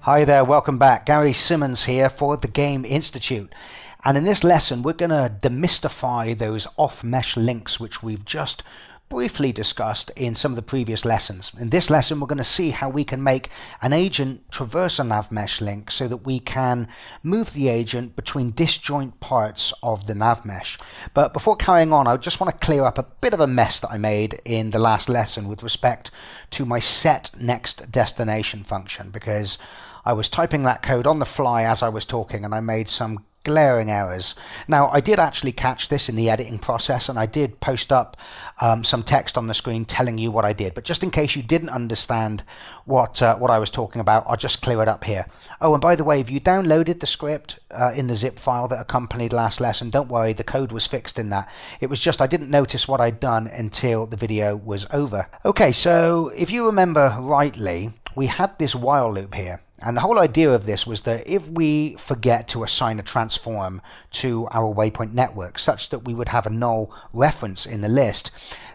Hi there, welcome back. Gary Simmons here for the Game Institute. And in this lesson, we're going to demystify those off-mesh links which we've just briefly discussed in some of the previous lessons. In this lesson, we're going to see how we can make an agent traverse a nav mesh link so that we can move the agent between disjoint parts of the nav mesh. But before carrying on, I just want to clear up a bit of a mess that I made in the last lesson with respect to my set next destination function, because I was typing that code on the fly as I was talking and I made some glaring errors. Now, I did actually catch this in the editing process and I did post up some text on the screen telling you what I did. But just in case you didn't understand what I was talking about, I'll just clear it up here. Oh, and by the way, if you downloaded the script in the zip file that accompanied last lesson, don't worry, the code was fixed in that. It was just I didn't notice what I'd done until the video was over. Okay, so if you remember rightly, we had this while loop here. And the whole idea of this was that if we forget to assign a transform to our waypoint network such that we would have a null reference in the list,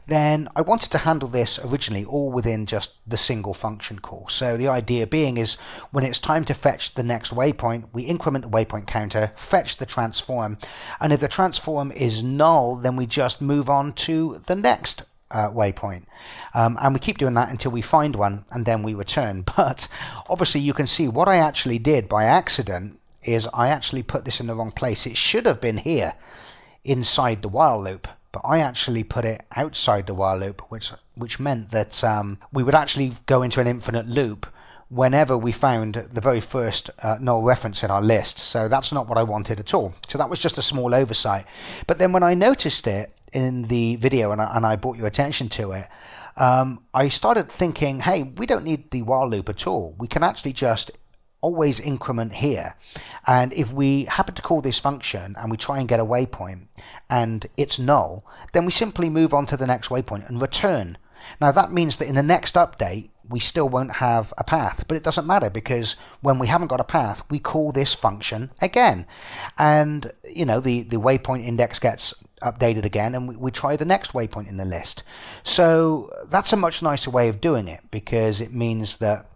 then I wanted to handle this originally all within just the single function call. So the idea being is when it's time to fetch the next waypoint, we increment the waypoint counter, fetch the transform, and if the transform is null, then we just move on to the next waypoint, and we keep doing that until we find one and then we return. But obviously you can see what I actually did by accident is I actually put this in the wrong place. It should have been here inside the while loop, but I actually put it outside the while loop, which meant that we would actually go into an infinite loop whenever we found the very first null reference in our list. So that's not what I wanted at all. So that was just a small oversight. But then when I noticed it in the video and I brought your attention to it, I started thinking, hey, we don't need the while loop at all. We can actually just always increment here. And if we happen to call this function and we try and get a waypoint and it's null, then we simply move on to the next waypoint and return. Now that means that in the next update, we still won't have a path, but it doesn't matter because when we haven't got a path, we call this function again. And, you know, the waypoint index gets updated again and we try the next waypoint in the list. So that's a much nicer way of doing it because it means that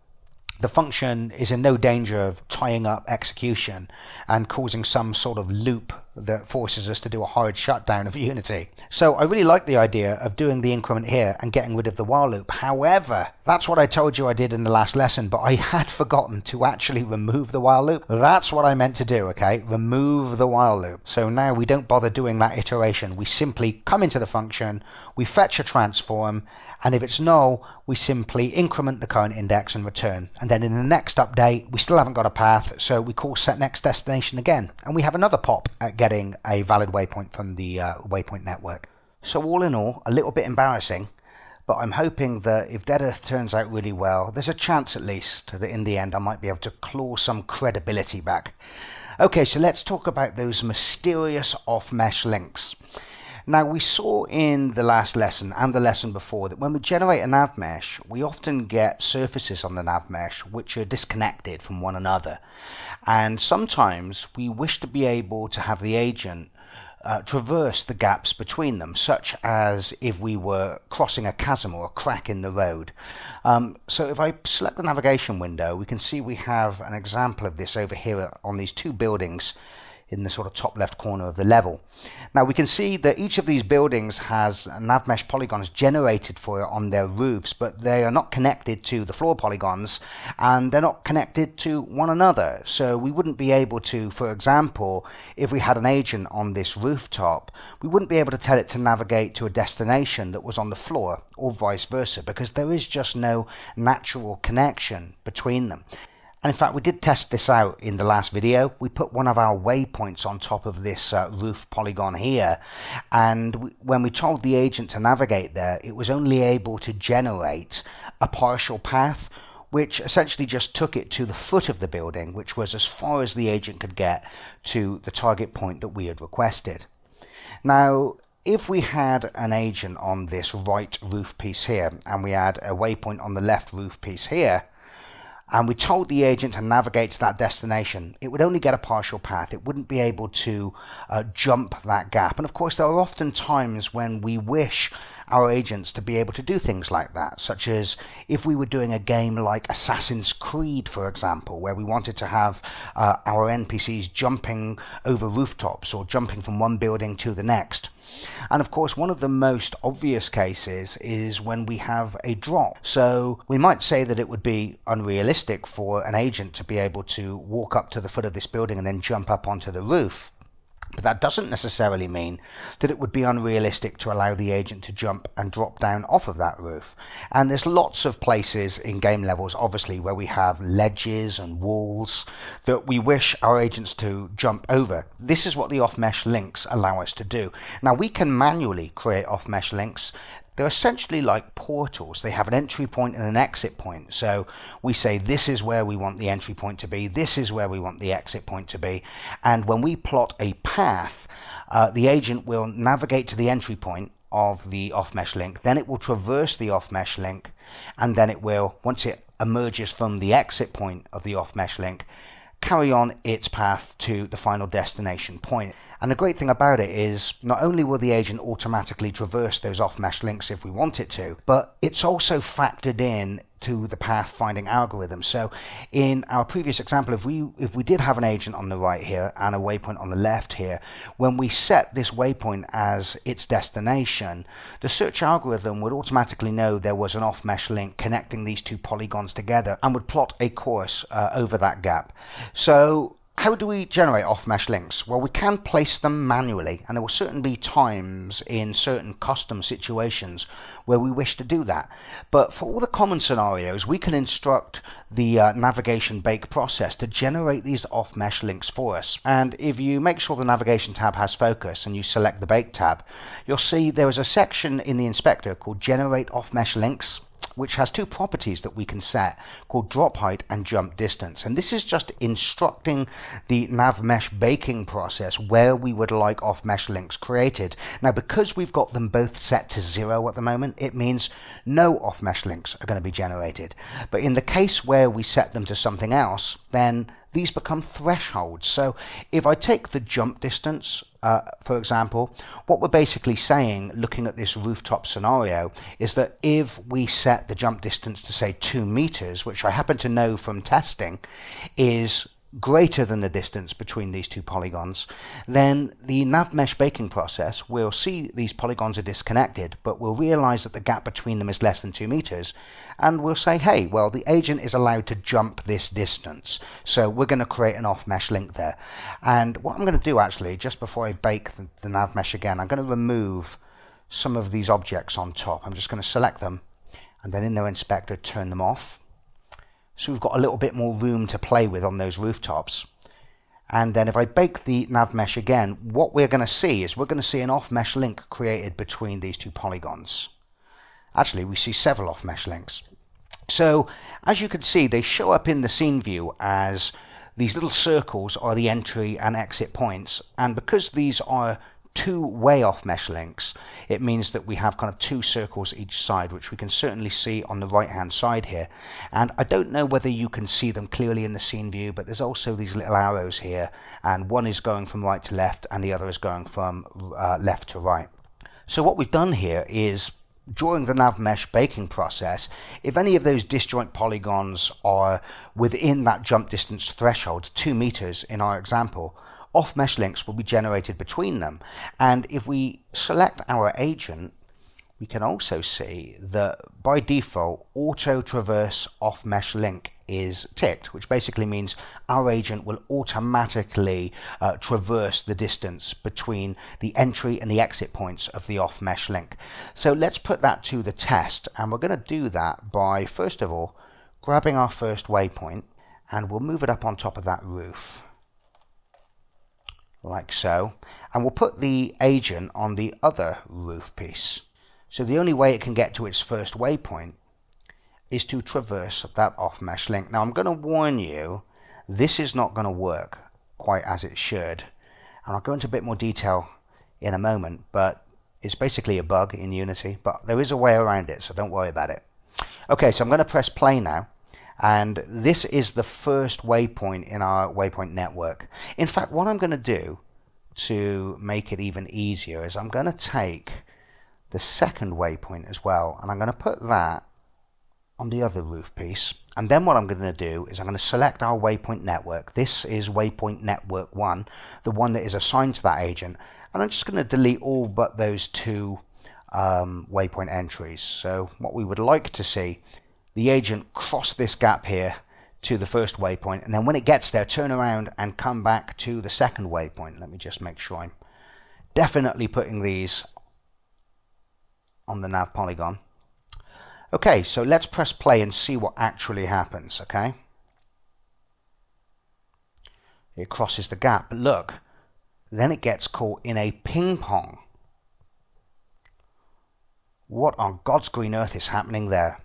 the function is in no danger of tying up execution and causing some sort of loop that forces us to do a hard shutdown of Unity. So I really like the idea of doing the increment here and getting rid of the while loop. However, that's what I told you I did in the last lesson, but I had forgotten to actually remove the while loop. That's what I meant to do, okay? Remove the while loop. So now we don't bother doing that iteration. We simply come into the function, we fetch a transform, and if it's null, we simply increment the current index and return. And then in the next update, we still haven't got a path, so we call set next destination again. And we have another pop at getting a valid waypoint from the waypoint network. So all in all, a little bit embarrassing, but I'm hoping that if Dead Earth turns out really well, there's a chance at least that in the end I might be able to claw some credibility back. Okay, so let's talk about those mysterious off-mesh links. Now, we saw in the last lesson and the lesson before that when we generate a nav mesh, we often get surfaces on the nav mesh which are disconnected from one another. And sometimes we wish to be able to have the agent traverse the gaps between them, such as if we were crossing a chasm or a crack in the road. So if I select the navigation window, we can see we have an example of this over here on these two buildings in the sort of top left corner of the level. Now we can see that each of these buildings has nav mesh polygons generated for it on their roofs, but they are not connected to the floor polygons and they're not connected to one another. So we wouldn't be able to, for example, if we had an agent on this rooftop, we wouldn't be able to tell it to navigate to a destination that was on the floor or vice versa because there is just no natural connection between them. And in fact, we did test this out in the last video. We put one of our waypoints on top of this roof polygon here. And when we told the agent to navigate there, it was only able to generate a partial path, which essentially just took it to the foot of the building, which was as far as the agent could get to the target point that we had requested. Now, if we had an agent on this right roof piece here, and we had a waypoint on the left roof piece here, and we told the agent to navigate to that destination, it would only get a partial path. It wouldn't be able to jump that gap. And of course, there are often times when we wish our agents to be able to do things like that, such as if we were doing a game like Assassin's Creed, for example, where we wanted to have our NPCs jumping over rooftops or jumping from one building to the next. And of course, one of the most obvious cases is when we have a drop. So we might say that it would be unrealistic for an agent to be able to walk up to the foot of this building and then jump up onto the roof. But that doesn't necessarily mean that it would be unrealistic to allow the agent to jump and drop down off of that roof. And there's lots of places in game levels, obviously, where we have ledges and walls that we wish our agents to jump over. This is what the off-mesh links allow us to do. Now, we can manually create off-mesh links. They're essentially like portals. They have an entry point and an exit point. So we say this is where we want the entry point to be, this is where we want the exit point to be. And when we plot a path, the agent will navigate to the entry point of the off-mesh link, then it will traverse the off-mesh link, and then it will, once it emerges from the exit point of the off-mesh link, carry on its path to the final destination point. And the great thing about it is not only will the agent automatically traverse those off-mesh links if we want it to, but it's also factored in to the path finding algorithm. So in our previous example, if we did have an agent on the right here and a waypoint on the left here, when we set this waypoint as its destination, the search algorithm would automatically know there was an off-mesh link connecting these two polygons together and would plot a course over that gap. So how do we generate off-mesh links? Well, we can place them manually, and there will certainly be times in certain custom situations where we wish to do that. But for all the common scenarios, we can instruct the navigation bake process to generate these off-mesh links for us. And if you make sure the navigation tab has focus and you select the bake tab, you'll see there is a section in the inspector called Generate Off-Mesh Links, which has two properties that we can set called drop height and jump distance. And this is just instructing the NavMesh baking process where we would like off-mesh links created. Now, because we've got them both set to 0 at the moment, it means no off-mesh links are going to be generated. But in the case where we set them to something else, then these become thresholds. So if I take the jump distance, for example, what we're basically saying, looking at this rooftop scenario, is that if we set the jump distance to, say, 2 meters, which I happen to know from testing is greater than the distance between these two polygons, then the NavMesh baking process will see these polygons are disconnected, but we'll realize that the gap between them is less than 2 meters, and we'll say, hey, well, the agent is allowed to jump this distance, so we're going to create an off-mesh link there. And what I'm going to do, actually, just before I bake the NavMesh again, I'm going to remove some of these objects on top. I'm just going to select them, and then in their inspector, turn them off. So we've got a little bit more room to play with on those rooftops. And then if I bake the NavMesh again, what we're going to see is we're going to see an off-mesh link created between these two polygons. Actually, we see several off-mesh links. So as you can see, they show up in the scene view as these little circles are the entry and exit points. And because these are two-way off-mesh links, it means that we have kind of 2 circles each side, which we can certainly see on the right-hand side here. And I don't know whether you can see them clearly in the scene view, but there's also these little arrows here, and one is going from right to left and the other is going from left to right. So what we've done here is, during the NavMesh baking process, if any of those disjoint polygons are within that jump distance threshold, 2 meters in our example, off-mesh links will be generated between them. And if we select our agent, we can also see that by default, auto traverse off-mesh link is ticked, which basically means our agent will automatically traverse the distance between the entry and the exit points of the off-mesh link. So let's put that to the test, and we're going to do that by, first of all, grabbing our first waypoint, and we'll move it up on top of that roof, like so, and we'll put the agent on the other roof piece. So the only way it can get to its first waypoint is to traverse that off-mesh link. Now I'm going to warn you, this is not going to work quite as it should, and I'll go into a bit more detail in a moment, but it's basically a bug in Unity, but there is a way around it, so don't worry about it. Okay, so I'm going to press play now. And this is the first waypoint in our waypoint network. In fact, what I'm going to do to make it even easier is I'm going to take the second waypoint as well, and I'm going to put that on the other roof piece. And then what I'm going to do is I'm going to select our waypoint network. This is waypoint network 1, the one that is assigned to that agent, and I'm just going to delete all but those two waypoint entries. So what we would like to see, the agent cross this gap here to the first waypoint, and then when it gets there, turn around and come back to the second waypoint. Let me just make sure I'm definitely putting these on the nav polygon. Okay, so let's press play and see what actually happens, okay? It crosses the gap, but look, then it gets caught in a ping pong. What on God's green earth is happening there?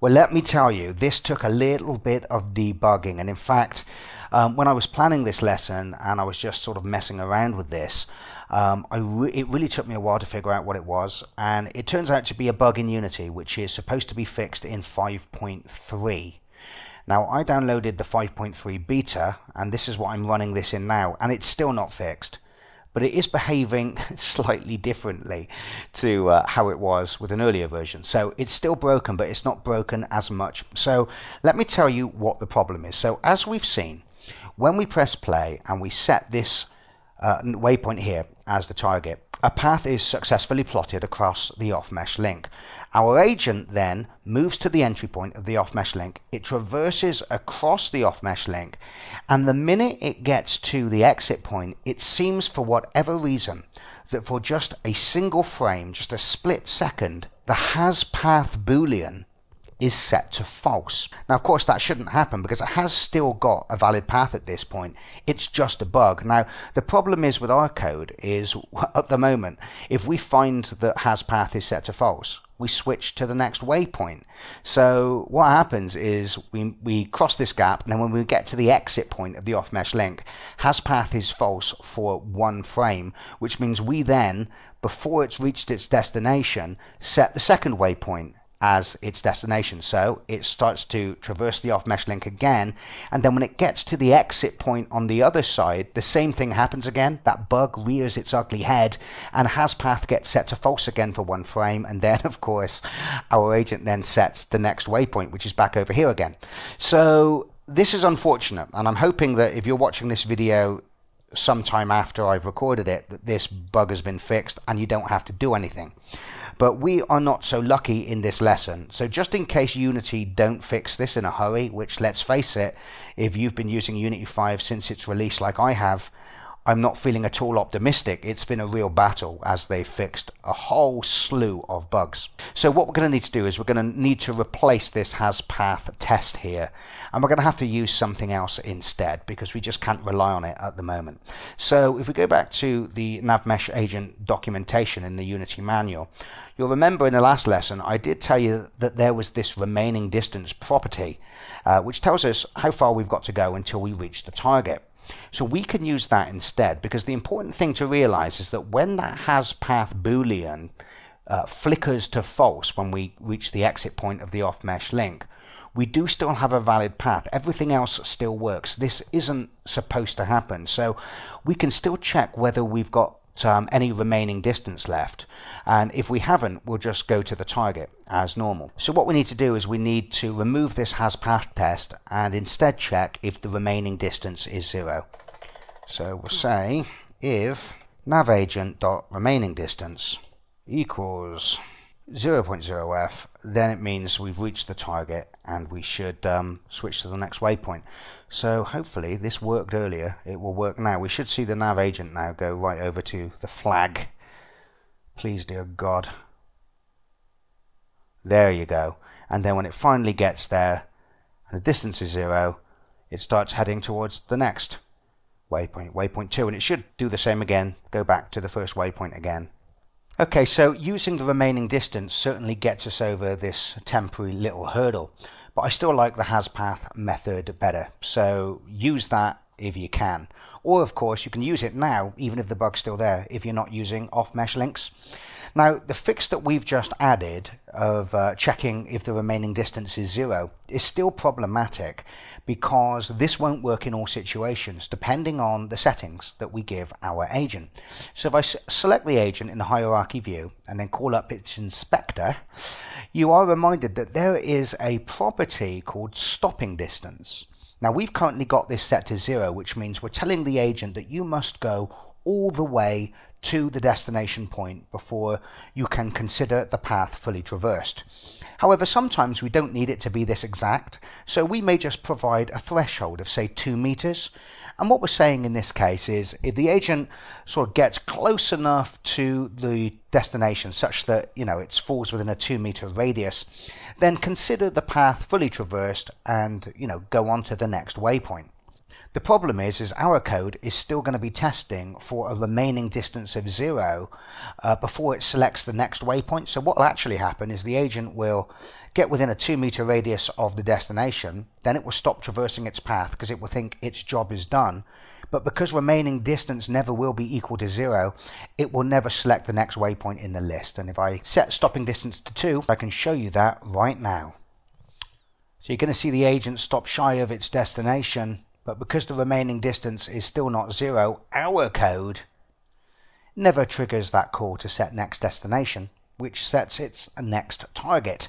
Well, let me tell you, this took a little bit of debugging, and in fact, when I was planning this lesson and I was just sort of messing around with this, it really took me a while to figure out what it was, and it turns out to be a bug in Unity, which is supposed to be fixed in 5.3. Now, I downloaded the 5.3 beta, and this is what I'm running this in now, and it's still not fixed. But it is behaving slightly differently to how it was with an earlier version. So it's still broken, but it's not broken as much. So let me tell you what the problem is. So as we've seen, when we press play and we set this waypoint here as the target, a path is successfully plotted across the off-mesh link. Our agent then moves to the entry point of the off-mesh link. It traverses across the off-mesh link, and the minute it gets to the exit point, it seems for whatever reason that for just a single frame, just a split second, the has path boolean is set to false. Now, of course, that shouldn't happen because it has still got a valid path at this point. It's just a bug. Now, the problem is with our code is at the moment, if we find that has path is set to false, we switch to the next waypoint. So what happens is we cross this gap, and then when we get to the exit point of the off-mesh link, has path is false for one frame, which means we then, before it's reached its destination, set the second waypoint as its destination. So it starts to traverse the off-mesh link again, and then when it gets to the exit point on the other side, the same thing happens again. That bug rears its ugly head, and has path gets set to false again for one frame, and then of course our agent then sets the next waypoint, which is back over here again. So this is unfortunate, and I'm hoping that if you're watching this video sometime after I've recorded it, that this bug has been fixed and you don't have to do anything. But we are not so lucky in this lesson. So just in case Unity don't fix this in a hurry, which let's face it, if you've been using Unity 5 since its release like I have, I'm not feeling at all optimistic. It's been a real battle as they've fixed a whole slew of bugs. So what we're going to need to do is we're going to need to replace this has path test here, and we're going to have to use something else instead because we just can't rely on it at the moment. So if we go back to the NavMesh agent documentation in the Unity manual, you'll remember in the last lesson I did tell you that there was this remaining distance property which tells us how far we've got to go until we reach the target. So we can use that instead, because the important thing to realize is that when that has path boolean flickers to false when we reach the exit point of the off-mesh link, we do still have a valid path. Everything else still works. This isn't supposed to happen. So we can still check whether we've got any remaining distance left, and if we haven't, we'll just go to the target as normal. So what we need to do is we need to remove this has path test and instead check if the remaining distance is 0. So we'll say if navagent.remaining distance equals 0.0f, then it means we've reached the target and we should switch to the next waypoint. So hopefully this worked earlier, it will work now. We should see the nav agent now go right over to the flag. Please, dear God. There you go. And then when it finally gets there and the distance is 0, it starts heading towards the next waypoint, waypoint 2, and it should do the same again, go back to the first waypoint again. Okay, so using the remaining distance certainly gets us over this temporary little hurdle, but I still like the haspath method better, so use that if you can. Or of course you can use it now even if the bug's still there if you're not using off-mesh links. Now the fix that we've just added of checking if the remaining distance is 0 is still problematic because this won't work in all situations depending on the settings that we give our agent. So if I select the agent in the hierarchy view and then call up its inspector, you are reminded that there is a property called stopping distance. Now we've currently got this set to 0, which means we're telling the agent that you must go all the way to the destination point before you can consider the path fully traversed. However, sometimes we don't need it to be this exact, so we may just provide a threshold of say 2 meters. And what we're saying in this case is if the agent sort of gets close enough to the destination such that it falls within a 2 meter radius, then consider the path fully traversed and go on to the next waypoint. The problem is our code is still going to be testing for a remaining distance of 0 before it selects the next waypoint. So what will actually happen is the agent will get within a 2 meter radius of the destination, then it will stop traversing its path because it will think its job is done. But because remaining distance never will be equal to 0, it will never select the next waypoint in the list. And if I set stopping distance to 2, I can show you that right now. So you're going to see the agent stop shy of its destination, but because the remaining distance is still not 0, our code never triggers that call to set next destination, which sets its next target.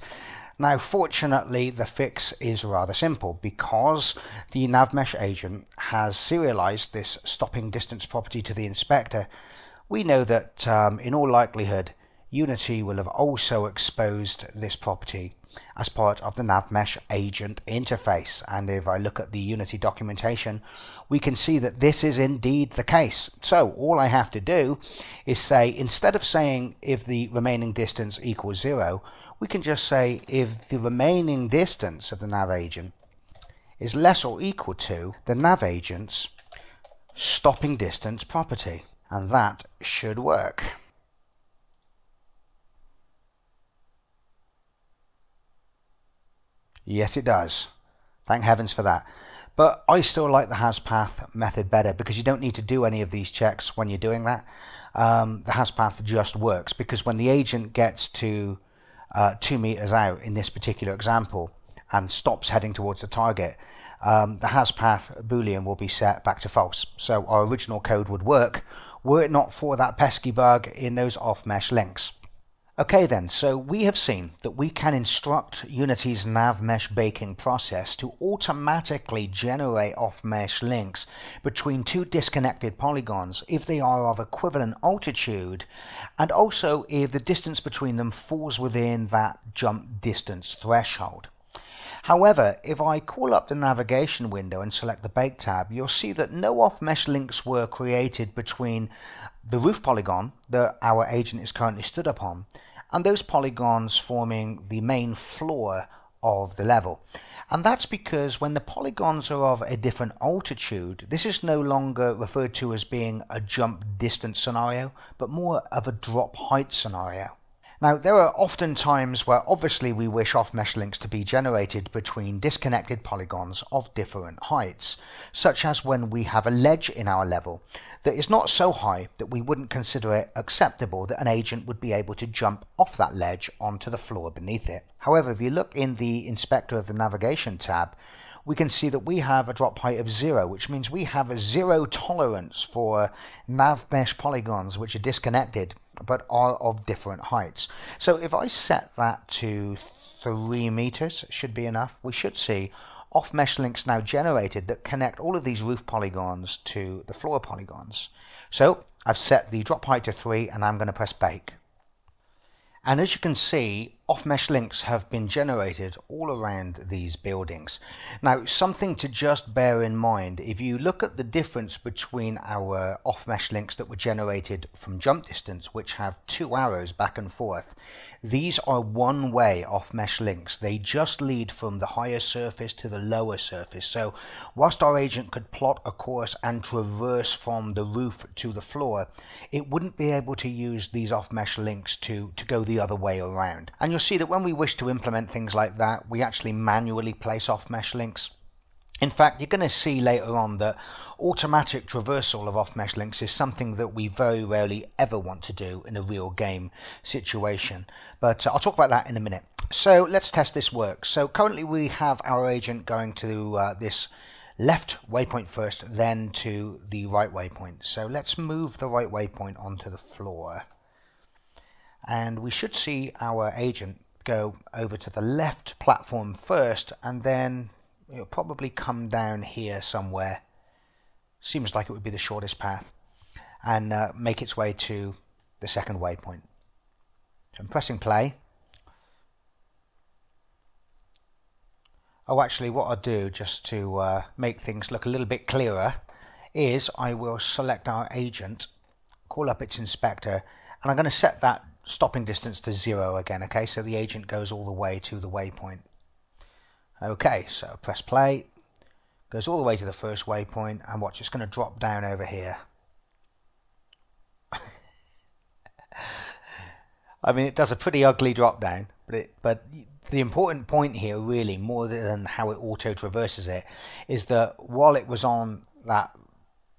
Now fortunately the fix is rather simple because the NavMesh agent has serialized this stopping distance property to the inspector. We know that in all likelihood Unity will have also exposed this property as part of the NavMesh agent interface, and if I look at the Unity documentation we can see that this is indeed the case. So all I have to do is say, instead of saying if the remaining distance equals 0, we can just say if the remaining distance of the nav agent is less or equal to the nav agent's stopping distance property, and that should work. Yes, it does. Thank heavens for that. But I still like the hasPath method better because you don't need to do any of these checks when you're doing that. The hasPath just works because when the agent gets to 2 meters out in this particular example and stops heading towards the target, the hasPath boolean will be set back to false. So our original code would work were it not for that pesky bug in those off-mesh links. Okay then, so we have seen that we can instruct Unity's NavMesh baking process to automatically generate off-mesh links between two disconnected polygons if they are of equivalent altitude, and also if the distance between them falls within that jump distance threshold. However, if I call up the navigation window and select the Bake tab, you'll see that no off-mesh links were created between the roof polygon that our agent is currently stood upon and those polygons forming the main floor of the level. And that's because when the polygons are of a different altitude, this is no longer referred to as being a jump distance scenario, but more of a drop height scenario. Now, there are often times where obviously we wish off-mesh links to be generated between disconnected polygons of different heights, such as when we have a ledge in our level that is not so high that we wouldn't consider it acceptable that an agent would be able to jump off that ledge onto the floor beneath it. However, if you look in the inspector of the navigation tab, we can see that we have a drop height of 0, which means we have a 0 tolerance for NavMesh polygons which are disconnected but are of different heights. So if I set that to 3 meters, should be enough. We should see off-mesh links now generated that connect all of these roof polygons to the floor polygons. So I've set the drop height to 3 and I'm going to press bake. And as you can see, off-mesh links have been generated all around these buildings. Now, something to just bear in mind, if you look at the difference between our off-mesh links that were generated from jump distance, which have 2 arrows back and forth, these are one-way off-mesh links. They just lead from the higher surface to the lower surface. So whilst our agent could plot a course and traverse from the roof to the floor, it wouldn't be able to use these off-mesh links to go the other way around. And you'll see that when we wish to implement things like that, we actually manually place off-mesh links. In fact, you're going to see later on that automatic traversal of off-mesh links is something that we very rarely ever want to do in a real game situation. But I'll talk about that in a minute. So let's test this work. So currently we have our agent going to this left waypoint first, then to the right waypoint. So let's move the right waypoint onto the floor. And we should see our agent go over to the left platform first, and then it'll probably come down here somewhere. Seems like it would be the shortest path, and make its way to the second waypoint. So I'm pressing play. Oh, actually what I'll do, just to make things look a little bit clearer, is I will select our agent, call up its inspector, and I'm going to set that stopping distance to 0 again, okay, so the agent goes all the way to the waypoint. Okay, so press play, goes all the way to the first waypoint, and watch, it's going to drop down over here. I mean, it does a pretty ugly drop down, but the important point here, really, more than how it auto traverses it, is that while it was on that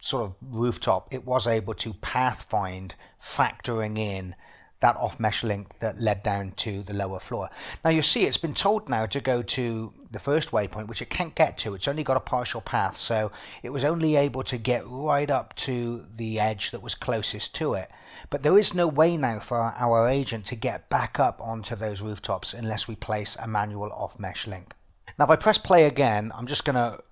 sort of rooftop, it was able to path find, factoring in that off-mesh link that led down to the lower floor. Now you see it's been told now to go to the first waypoint, which it can't get to. It's only got a partial path, so it was only able to get right up to the edge that was closest to it. But there is no way now for our agent to get back up onto those rooftops unless we place a manual off-mesh link. Now if I press play again, I'm just going to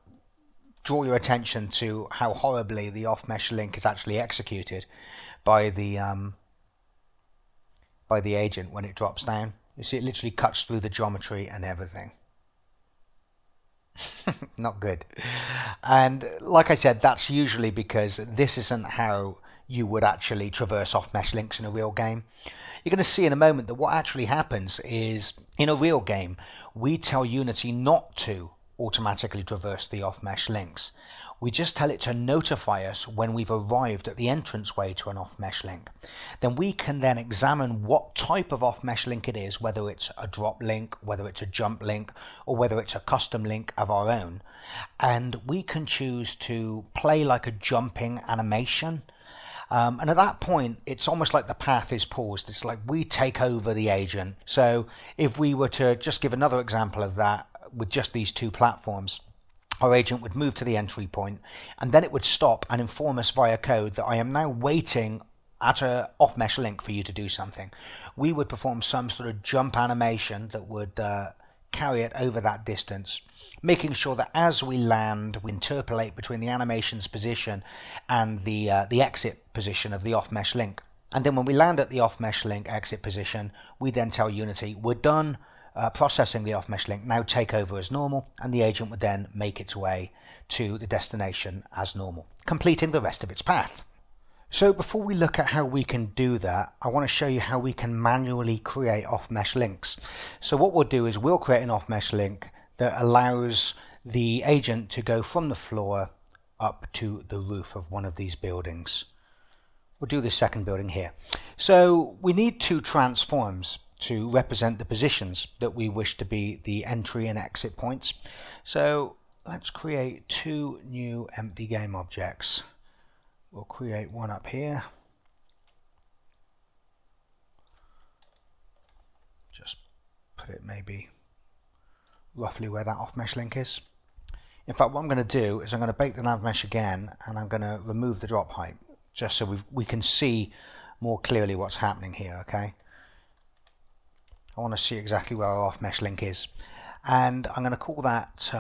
draw your attention to how horribly the off-mesh link is actually executed by the agent when it drops down. You see it literally cuts through the geometry and everything. Not good. And like I said, that's usually because this isn't how you would actually traverse off-mesh links in a real game. You're going to see in a moment that what actually happens is, in a real game, we tell Unity not to automatically traverse the off-mesh links. We just tell it to notify us when we've arrived at the entranceway to an off-mesh link. Then we can then examine what type of off-mesh link it is, whether it's a drop link, whether it's a jump link, or whether it's a custom link of our own. And we can choose to play like a jumping animation. And at that point, it's almost like the path is paused. It's like we take over the agent. So if we were to just give another example of that with just these two platforms, our agent would move to the entry point, and then it would stop and inform us via code that I am now waiting at an off-mesh link for you to do something. We would perform some sort of jump animation that would carry it over that distance, making sure that as we land, we interpolate between the animation's position and the exit position of the off-mesh link. And then when we land at the off-mesh link exit position, we then tell Unity we're done processing the off-mesh link, now take over as normal, and the agent would then make its way to the destination as normal, completing the rest of its path. So before we look at how we can do that, I want to show you how we can manually create off-mesh links. So what we'll do is we'll create an off-mesh link that allows the agent to go from the floor up to the roof of one of these buildings. We'll do the second building here. So we need two transforms to represent the positions that we wish to be the entry and exit points. So let's create two new empty game objects. We'll create one up here. Just put it maybe roughly where that off-mesh link is. In fact, what I'm going to do is I'm going to bake the nav mesh again, and I'm going to remove the drop height just so we can see more clearly what's happening here, okay? I want to see exactly where our off-mesh link is, and I'm going to call that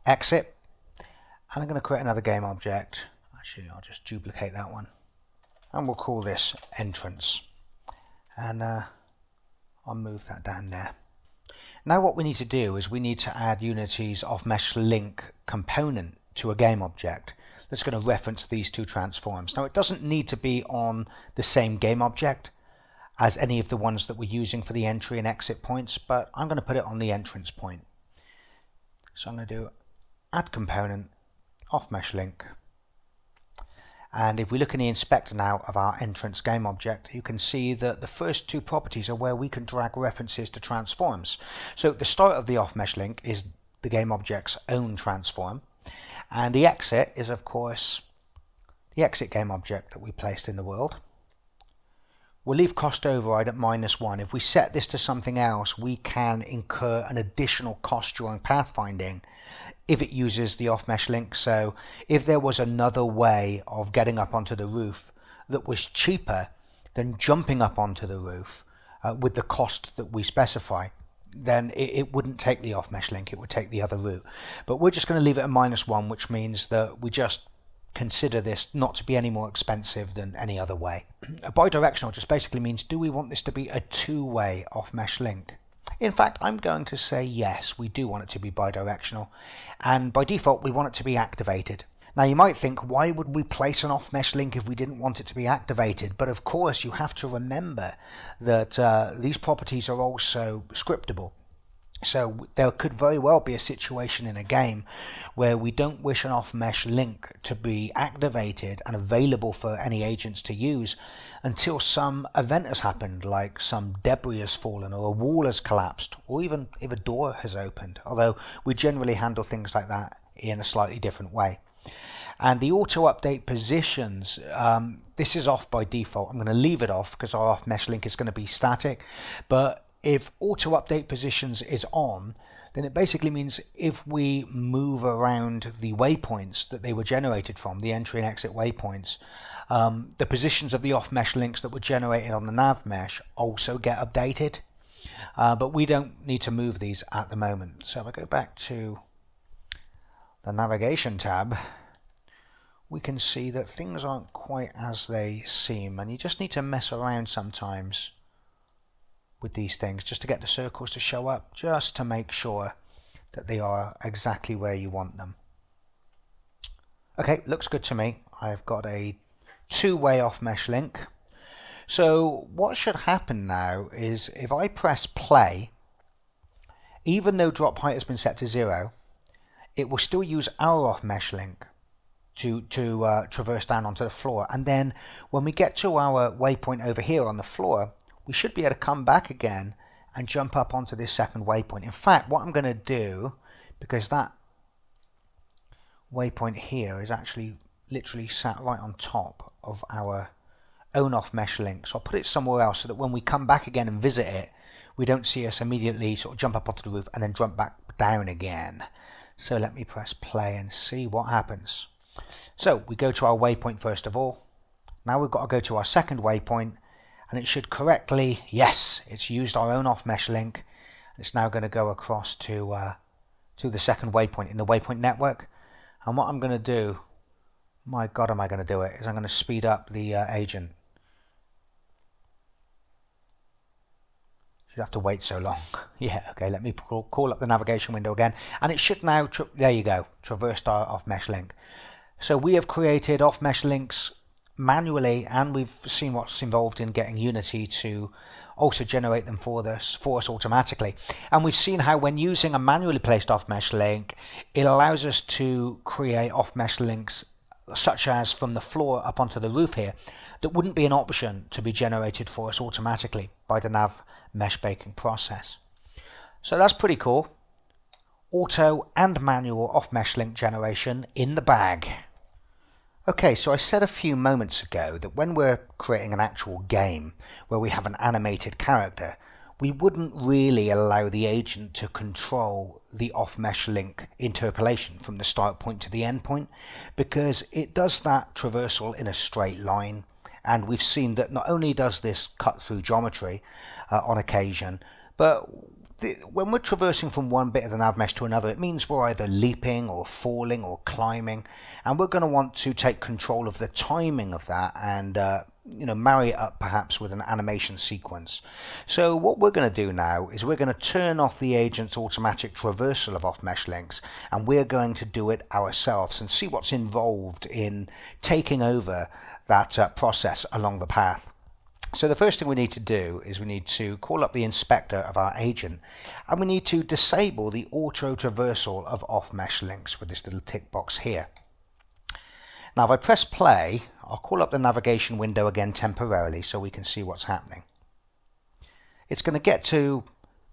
exit, and I'm going to create another game object. Actually, I'll just duplicate that one, and we'll call this entrance, and I'll move that down there. Now what we need to do is we need to add Unity's off-mesh link component to a game object that's going to reference these two transforms. Now it doesn't need to be on the same game object as any of the ones that we're using for the entry and exit points, but I'm going to put it on the entrance point. So I'm going to do add component, off-mesh link, and if we look in the inspector now of our entrance game object, you can see that the first two properties are where we can drag references to transforms. So the start of the off-mesh link is the game object's own transform, and the exit is of course the exit game object that we placed in the world. we'll leave cost override at -1. If we set this to something else, we can incur an additional cost during pathfinding if it uses the off-mesh link. So if there was another way of getting up onto the roof that was cheaper than jumping up onto the roof with the cost that we specify, then it wouldn't take the off-mesh link, it would take the other route. But we're just going to leave it at -1, which means that we just consider this not to be any more expensive than any other way. Bidirectional just basically means, do we want this to be a two-way off-mesh link? In fact, I'm going to say yes, we do want it to be bidirectional, and by default we want it to be activated. Now you might think, why would we place an off-mesh link if we didn't want it to be activated? But of course you have to remember that these properties are also scriptable. So there could very well be a situation in a game where we don't wish an off-mesh link to be activated and available for any agents to use until some event has happened, like some debris has fallen or a wall has collapsed, or even if a door has opened, although we generally handle things like that in a slightly different way. And the auto update positions, this is off by default. I'm going to leave it off because our off-mesh link is going to be static, but if auto update positions is on, then it basically means if we move around the waypoints that they were generated from, the entry and exit waypoints, the positions of the off-mesh links that were generated on the nav mesh also get updated. But we don't need to move these at the moment. So if I go back to the navigation tab, we can see that things aren't quite as they seem, and you just need to mess around sometimes with these things just to get the circles to show up, just to make sure that they are exactly where you want them. Okay, looks good to me. I've got a two-way off-mesh link. So what should happen now is if I press play, even though drop height has been set to 0, it will still use our off-mesh link to traverse down onto the floor. And then when we get to our waypoint over here on the floor, we should be able to come back again and jump up onto this second waypoint. In fact, what I'm going to do, because that waypoint here is actually literally sat right on top of our own off-mesh link, so I'll put it somewhere else so that when we come back again and visit it, we don't see us immediately sort of jump up onto the roof and then jump back down again. So let me press play and see what happens. So we go to our waypoint first of all. Now we've got to go to our second waypoint, and it should correctly, yes, it's used our own off-mesh link. It's now going to go across to the second waypoint in the waypoint network. And what I'm going to do, my God, am I going to do it, is I'm going to speed up the agent. Should have to wait so long. Yeah, okay, let me call up the navigation window again, and it should now, there you go, traverse our off-mesh link. So we have created off-mesh links manually, and we've seen what's involved in getting Unity to also generate them for us automatically. And we've seen how when using a manually placed off-mesh link, it allows us to create off-mesh links such as from the floor up onto the roof here that wouldn't be an option to be generated for us automatically by the nav mesh baking process. So that's pretty cool. Auto and manual off-mesh link generation in the bag. Okay, so I said a few moments ago that when we're creating an actual game where we have an animated character, we wouldn't really allow the agent to control the off-mesh link interpolation from the start point to the end point, because it does that traversal in a straight line, and we've seen that not only does this cut through geometry on occasion, but when we're traversing from one bit of the nav mesh to another, it means we're either leaping or falling or climbing, and we're going to want to take control of the timing of that and marry it up perhaps with an animation sequence. So what we're going to do now is we're going to turn off the agent's automatic traversal of off-mesh links, and we're going to do it ourselves and see what's involved in taking over that process along the path. So the first thing we need to do is we need to call up the inspector of our agent, and we need to disable the auto traversal of off-mesh links with this little tick box here. Now if I press play, I'll call up the navigation window again temporarily so we can see what's happening. It's going to get to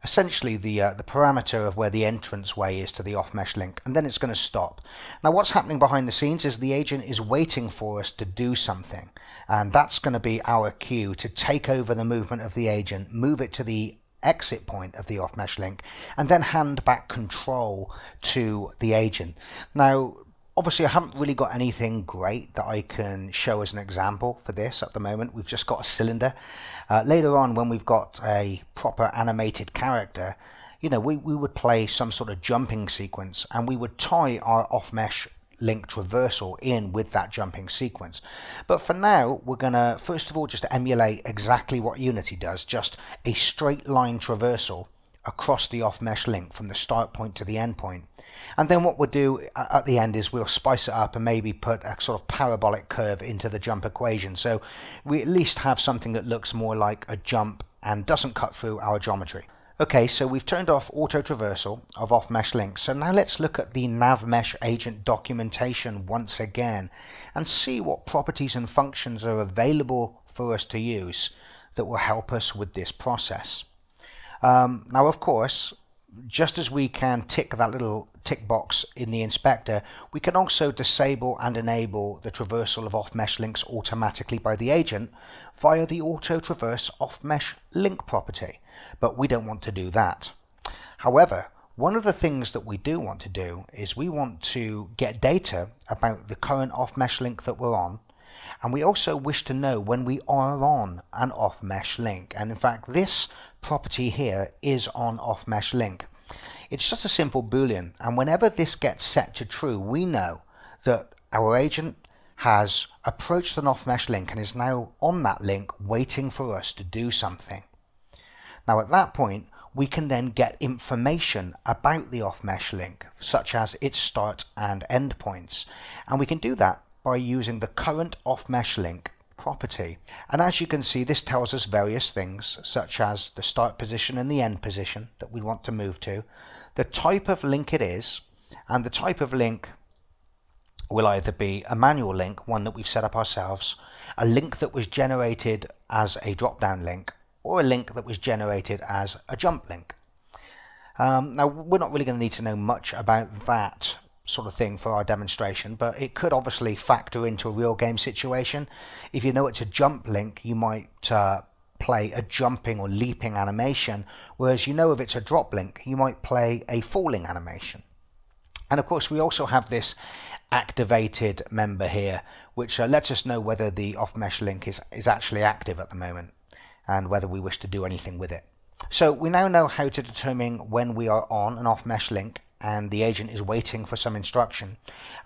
essentially the parameter of where the entrance way is to the off-mesh link, and then it's going to stop. Now what's happening behind the scenes is the agent is waiting for us to do something, and that's going to be our cue to take over the movement of the agent, move it to the exit point of the off-mesh link, and then hand back control to the agent. Now obviously I haven't really got anything great that I can show as an example for this at the moment. We've just got a cylinder. Later on, when we've got a proper animated character, we would play some sort of jumping sequence, and we would tie our off-mesh link traversal in with that jumping sequence. But for now, we're going to first of all just emulate exactly what Unity does, just a straight line traversal across the off-mesh link from the start point to the end point. And then what we'll do at the end is we'll spice it up and maybe put a sort of parabolic curve into the jump equation, so we at least have something that looks more like a jump and doesn't cut through our geometry. Okay, so we've turned off auto traversal of off-mesh links, so now let's look at the NavMesh agent documentation once again and see what properties and functions are available for us to use that will help us with this process. Now of course, just as we can tick that little tick box in the inspector, we can also disable and enable the traversal of off-mesh links automatically by the agent via the auto traverse off-mesh link property, but we don't want to do that. However, one of the things that we do want to do is we want to get data about the current off-mesh link that we're on, and we also wish to know when we are on an off-mesh link, and in fact this property here is on off-mesh link. It's just a simple boolean, and whenever this gets set to true, we know that our agent has approached an off-mesh link and is now on that link waiting for us to do something. Now at that point, we can then get information about the off-mesh link, such as its start and end points, and we can do that by using the current off-mesh link property. And as you can see, this tells us various things, such as the start position and the end position that we want to move to, the type of link it is, and the type of link will either be a manual link, one that we've set up ourselves, a link that was generated as a drop-down link, or a link that was generated as a jump link. Now we're not really going to need to know much about that sort of thing for our demonstration, but it could obviously factor into a real game situation. If you know it's a jump link, you might play a jumping or leaping animation, whereas if it's a drop link, you might play a falling animation. And of course we also have this activated member here, which lets us know whether the off-mesh link is actually active at the moment and whether we wish to do anything with it. So we now know how to determine when we are on an off-mesh link and the agent is waiting for some instruction,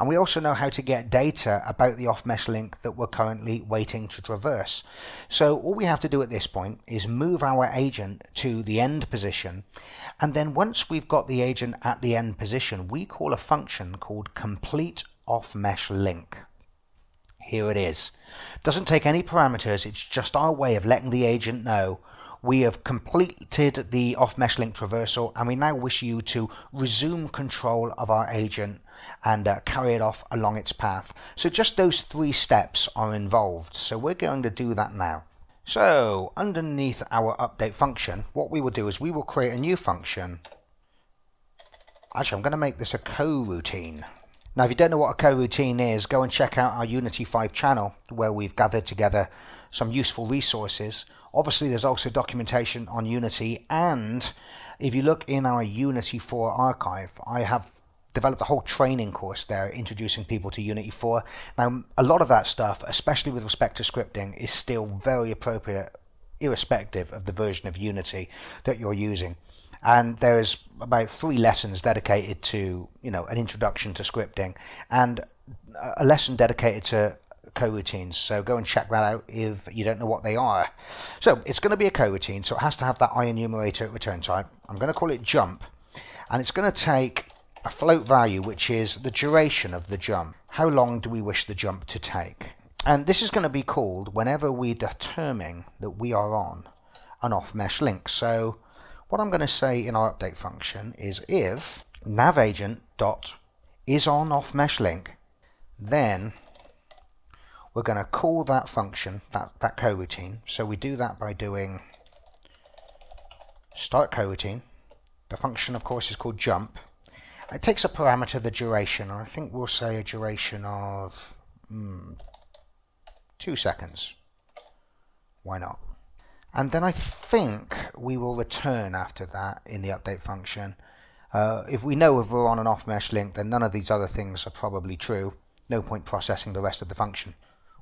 and we also know how to get data about the off-mesh link that we're currently waiting to traverse. So all we have to do at this point is move our agent to the end position, and then once we've got the agent at the end position, we call a function called complete off-mesh link. Here it is. Doesn't take any parameters, it's just our way of letting the agent know we have completed the off-mesh link traversal, and we now wish you to resume control of our agent and carry it off along its path. So just those 3 steps are involved, so we're going to do that now. So underneath our update function, what we will do is we will create a new function. Actually, I'm going to make this a coroutine. Now if you don't know what a coroutine is, go and check out our Unity 5 channel where we've gathered together some useful resources. Obviously there's also documentation on Unity, and if you look in our Unity 4 archive, I have developed a whole training course there introducing people to Unity 4. Now a lot of that stuff, especially with respect to scripting, is still very appropriate irrespective of the version of Unity that you're using. And there's about 3 lessons dedicated to an introduction to scripting and a lesson dedicated to coroutines, so go and check that out if you don't know what they are. So it's going to be a coroutine, so it has to have that IEnumerator return type. I'm going to call it jump, and it's going to take a float value, which is the duration of the jump. How long do we wish the jump to take? And this is going to be called whenever we determine that we are on an off-mesh link. So what I'm going to say in our update function is if navagent.isOn off-mesh link, then we're going to call that function, that coroutine. So we do that by doing start coroutine. The function, of course, is called jump. It takes a parameter, the duration, and I think we'll say a duration of 2 seconds. Why not? And then I think we will return after that in the update function. If we know if we're on an off-mesh link, then none of these other things are probably true. No point processing the rest of the function.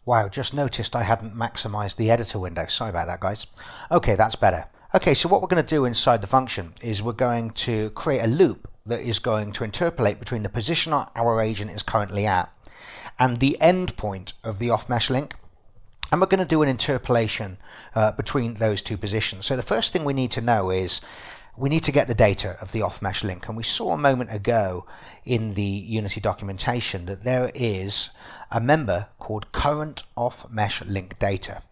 Wow, just noticed I hadn't maximized the editor window. Sorry about that, guys. Okay, that's better. Okay, so what we're going to do inside the function is we're going to create a loop that is going to interpolate between the position our agent is currently at and the end point of the off-mesh link. And we're going to do an interpolation between those two positions. So the first thing we need to know is we need to get the data of the off-mesh link. And we saw a moment ago in the Unity documentation that there is a member called current off-mesh link data.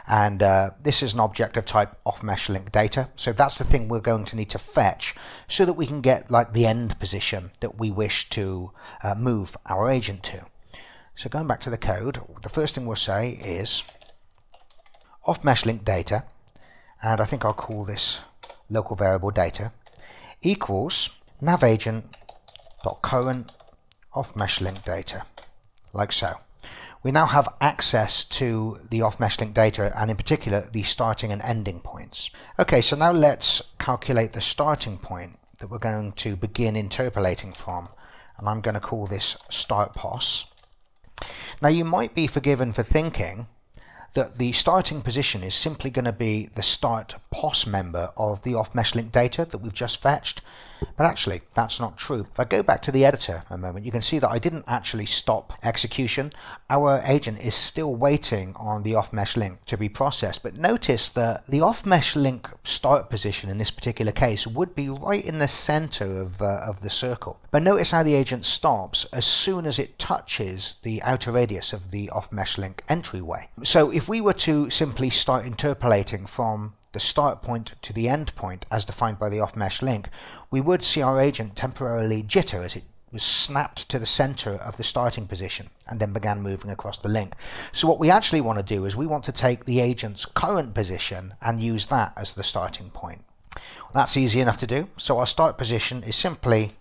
And this is an object of type off-mesh link data. So that's the thing we're going to need to fetch so that we can get like the end position that we wish to move our agent to. So going back to the code, the first thing we'll say is off-mesh link data, and I think I'll call this local variable data, equals navagent.current off-mesh link data, like so. We now have access to the off-mesh link data, and in particular the starting and ending points. Okay, so now let's calculate the starting point that we're going to begin interpolating from, and I'm going to call this start pos. Now you might be forgiven for thinking that the starting position is simply going to be the start pos member of the off-mesh link data that we've just fetched, but actually that's not true. If I go back to the editor a moment, you can see that I didn't actually stop execution. Our agent is still waiting on the off-mesh link to be processed, but notice that the off-mesh link start position in this particular case would be right in the center of the circle. But notice how the agent stops as soon as it touches the outer radius of the off-mesh link entryway. So if we were to simply start interpolating from the start point to the end point as defined by the off-mesh link, we would see our agent temporarily jitter as it was snapped to the center of the starting position and then began moving across the link. So what we actually want to do is we want to take the agent's current position and use that as the starting point. That's easy enough to do. So our start position is simply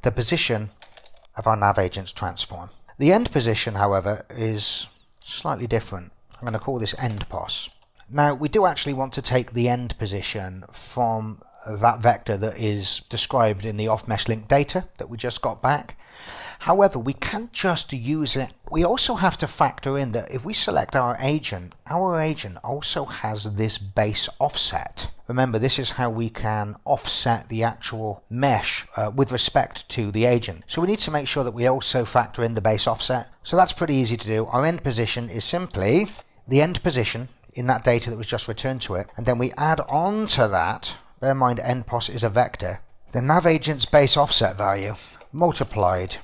the position of our nav agent's transform. The end position, however, is slightly different. I'm going to call this end pos. Now we do actually want to take the end position from that vector that is described in the off-mesh link data that we just got back. However, we can't just use it. We also have to factor in that if we select our agent also has this base offset. Remember, this is how we can offset the actual mesh with respect to the agent. So we need to make sure that we also factor in the base offset. So that's pretty easy to do. Our end position is simply the end position in that data that was just returned to it, and then we add on to that, bear in mind end pos is a vector, the nav agent's base offset value multiplied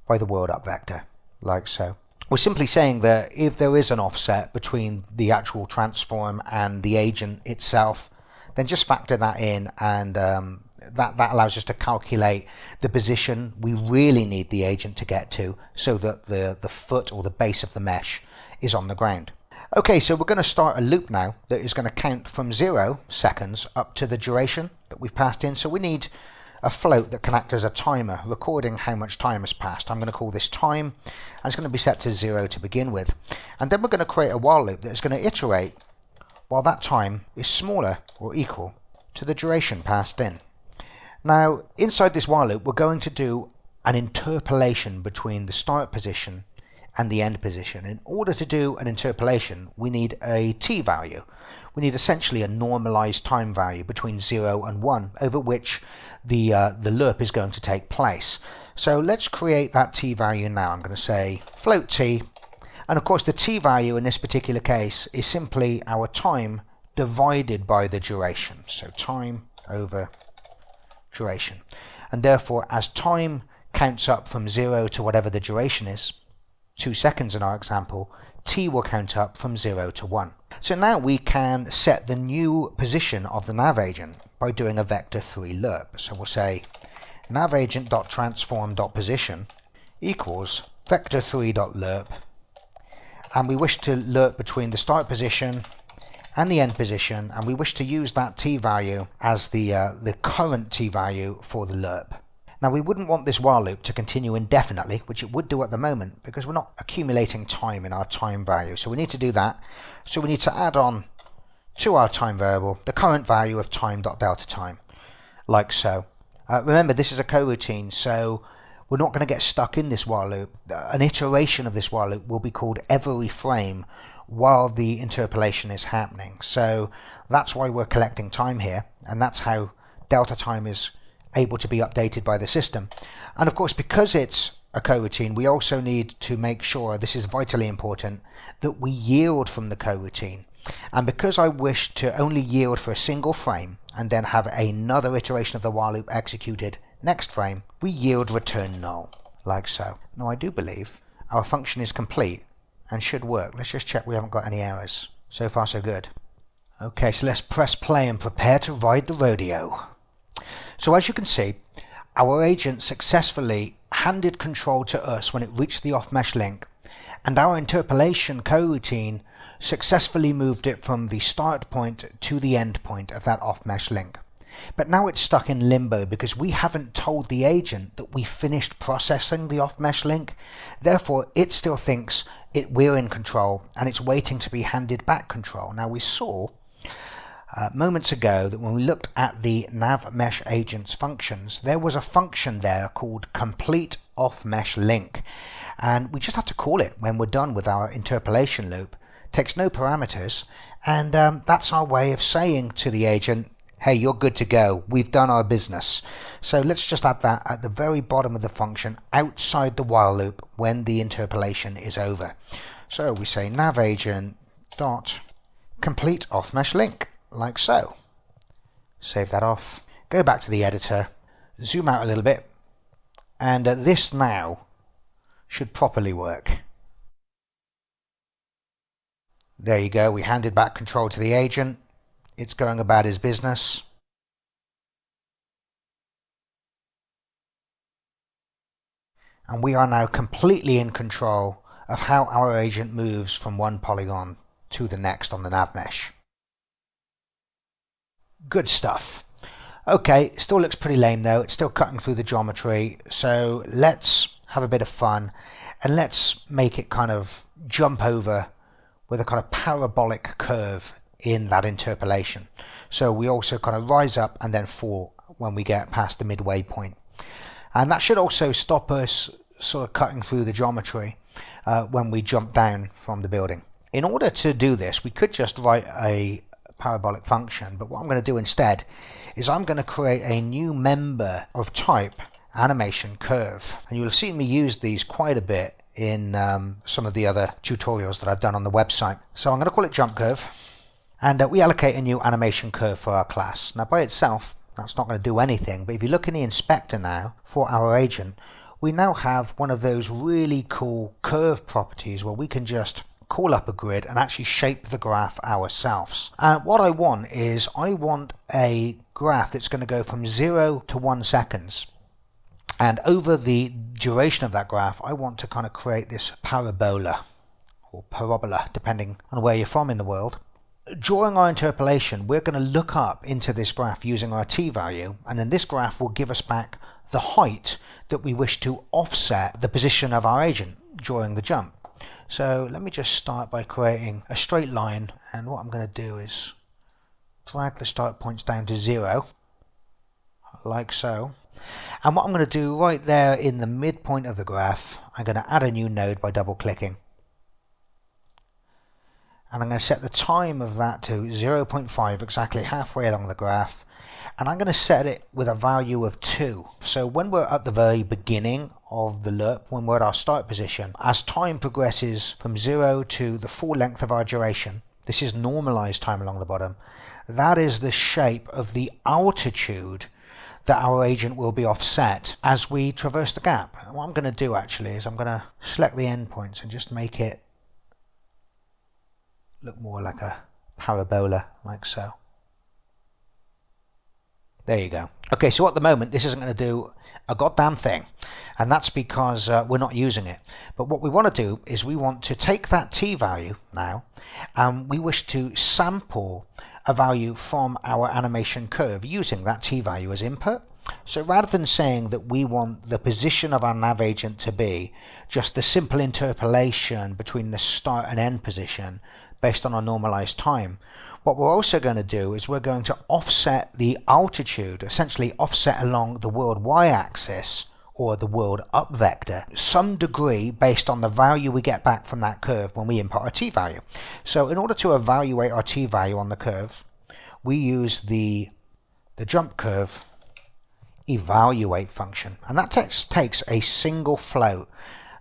by the world up vector, like so. We're simply saying that if there is an offset between the actual transform and the agent itself, then just factor that in, and that allows us to calculate the position we really need the agent to get to so that the foot or the base of the mesh is on the ground. Okay, so we're going to start a loop now that is going to count from 0 seconds up to the duration that we've passed in. So we need a float that can act as a timer, recording how much time has passed. I'm going to call this time, and it's going to be set to 0 to begin with. And then we're going to create a while loop that is going to iterate while that time is smaller or equal to the duration passed in. Now, inside this while loop, we're going to do an interpolation between the start position and the end position. In order to do an interpolation, we need a t value. We need essentially a normalized time value between 0 and 1 over which the loop is going to take place. So let's create that t value now. I'm going to say float t, and of course the t value in this particular case is simply our time divided by the duration. So time over duration. And therefore, as time counts up from 0 to whatever the duration is, 2 seconds in our example, t will count up from 0 to 1. So now we can set the new position of the nav agent by doing a vector3 lerp. So we'll say navagent.transform.position equals vector3.lerp, and we wish to lerp between the start position and the end position, and we wish to use that t-value as the current t-value for the lerp. Now we wouldn't want this while loop to continue indefinitely, which it would do at the moment, because we're not accumulating time in our time value. So we need to do that. So we need to add on to our time variable the current value of time.delta time, like so. Remember, this is a coroutine, so we're not going to get stuck in this while loop. An iteration of this while loop will be called every frame while the interpolation is happening. So that's why we're collecting time here, and that's how delta time is able to be updated by the system. And of course, because it's a coroutine, we also need to make sure, this is vitally important, that we yield from the coroutine. And because I wish to only yield for a single frame and then have another iteration of the while loop executed next frame, we yield return null, like so. Now I do believe our function is complete and should work. Let's just check we haven't got any errors. So far so good. Okay, so let's press play and prepare to ride the rodeo. So as you can see, our agent successfully handed control to us when it reached the off-mesh link, and our interpolation coroutine successfully moved it from the start point to the end point of that off-mesh link. But now it's stuck in limbo because we haven't told the agent that we finished processing the off-mesh link. Therefore, it still thinks we're in control and it's waiting to be handed back control. Now we saw moments ago that when we looked at the nav-mesh agent's functions, there was a function there called complete off-mesh link, and we just have to call it when we're done with our interpolation loop. Takes no parameters, and that's our way of saying to the agent, hey, you're good to go, we've done our business. So let's just add that at the very bottom of the function outside the while loop when the interpolation is over. So we say nav agent dot complete off-mesh link, like so. Save that off, go back to the editor, zoom out a little bit, and this now should properly work. There you go, we handed back control to the agent. It's going about his business. And we are now completely in control of how our agent moves from one polygon to the next on the nav mesh. Good stuff. Okay, still looks pretty lame though. It's still cutting through the geometry. So let's have a bit of fun and let's make it kind of jump over with a kind of parabolic curve in that interpolation. So we also kind of rise up and then fall when we get past the midway point. And that should also stop us sort of cutting through the geometry when we jump down from the building. In order to do this, we could just write a parabolic function, but what I'm going to do instead is I'm going to create a new member of type animation curve. And you'll have seen me use these quite a bit in some of the other tutorials that I've done on the website. So I'm going to call it jump curve, and we allocate a new animation curve for our class. Now by itself that's not going to do anything, but if you look in the inspector now for our agent, we now have one of those really cool curve properties where we can just call up a grid and actually shape the graph ourselves. And what I want is I want a graph that's going to go from 0 to 1 seconds. And over the duration of that graph, I want to kind of create this parabola, or parabola, depending on where you're from in the world. During our interpolation, we're going to look up into this graph using our t-value, and then this graph will give us back the height that we wish to offset the position of our agent during the jump. So let me just start by creating a straight line, and what I'm going to do is drag the start points down to 0, like so. And what I'm going to do right there in the midpoint of the graph, I'm going to add a new node by double clicking. And I'm going to set the time of that to 0.5, exactly halfway along the graph. And I'm going to set it with a value of 2. So when we're at the very beginning of the lerp, when we're at our start position, as time progresses from 0 to the full length of our duration, this is normalized time along the bottom, that is the shape of the altitude that our agent will be offset as we traverse the gap. And what I'm going to do actually is I'm going to select the endpoints and just make it look more like a parabola, like so. There you go. Okay, so at the moment this isn't going to do a goddamn thing, and that's because we're not using it. But what we want to do is we want to take that t value now, and we wish to sample a value from our animation curve using that t value as input. So rather than saying that we want the position of our nav agent to be just the simple interpolation between the start and end position based on our normalized time, what we're also going to do is we're going to offset the altitude, essentially offset along the world y-axis or the world up vector, some degree based on the value we get back from that curve when we input our t value. So in order to evaluate our t value on the curve, we use the jump curve evaluate function, and that takes a single float.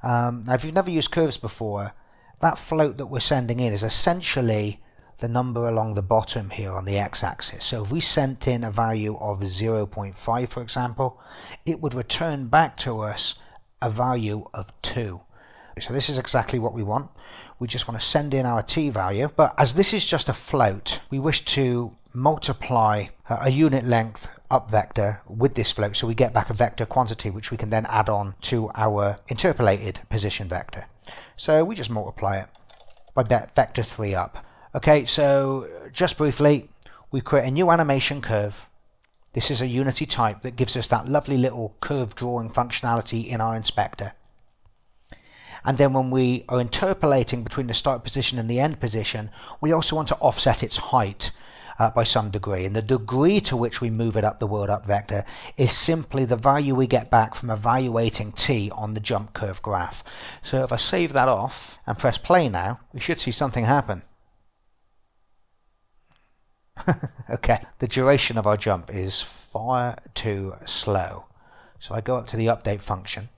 Now if you've never used curves before, that float that we're sending in is essentially the number along the bottom here on the x-axis. So if we sent in a value of 0.5, for example, it would return back to us a value of 2. So this is exactly what we want. We just want to send in our t value, but as this is just a float, we wish to multiply a unit length up vector with this float, so we get back a vector quantity which we can then add on to our interpolated position vector. So we just multiply it by vector 3 up. Okay, so just briefly, we create a new animation curve. This is a Unity type that gives us that lovely little curve drawing functionality in our inspector. And then when we are interpolating between the start position and the end position, we also want to offset its height by some degree. And the degree to which we move it up the world up vector is simply the value we get back from evaluating t on the jump curve graph. So if I save that off and press play now, we should see something happen. Okay, the duration of our jump is far too slow. So I go up to the update function.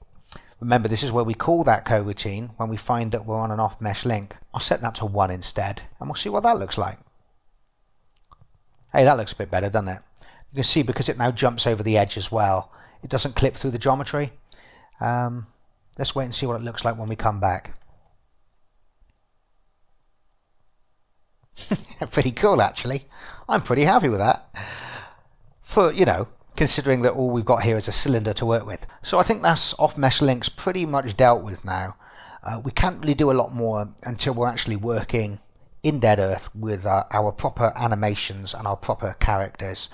Remember, this is where we call that coroutine when we find that we're on an off mesh link. I'll set that to 1 instead, and we'll see what that looks like. Hey, that looks a bit better, doesn't it? You can see because it now jumps over the edge as well, it doesn't clip through the geometry. Let's wait and see what it looks like when we come back. Pretty cool, actually. I'm pretty happy with that. For, you know, considering that all we've got here is a cylinder to work with. So I think that's off mesh links pretty much dealt with now. We can't really do a lot more until we're actually working in Dead Earth with our proper animations and our proper characters.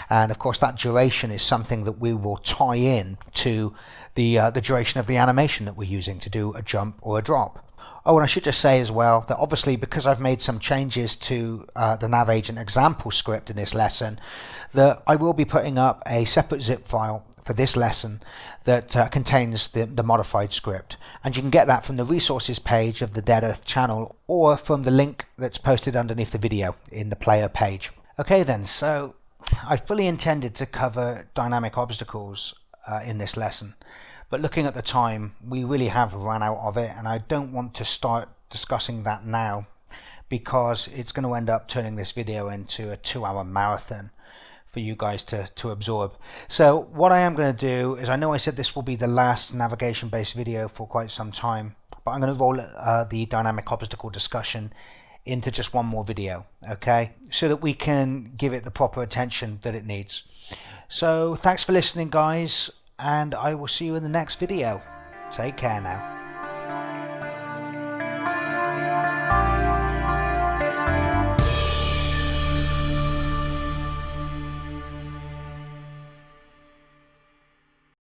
And of course that duration is something that we will tie in to the duration of the animation that we're using to do a jump or a drop. Oh, and I should just say as well that obviously because I've made some changes to the nav agent example script in this lesson, that I will be putting up a separate zip file for this lesson that contains the modified script, and you can get that from the resources page of the Dead Earth channel or from the link that's posted underneath the video in the player page. Okay then, so I fully intended to cover dynamic obstacles in this lesson, but looking at the time, we really have run out of it, and I don't want to start discussing that now because it's going to end up turning this video into a 2-hour marathon for you guys to absorb. So what I am going to do is, I know I said this will be the last navigation based video for quite some time, but I'm going to roll the dynamic obstacle discussion into just one more video, okay, so that we can give it the proper attention that it needs. So thanks for listening, guys, and I will see you in the next video. Take care now.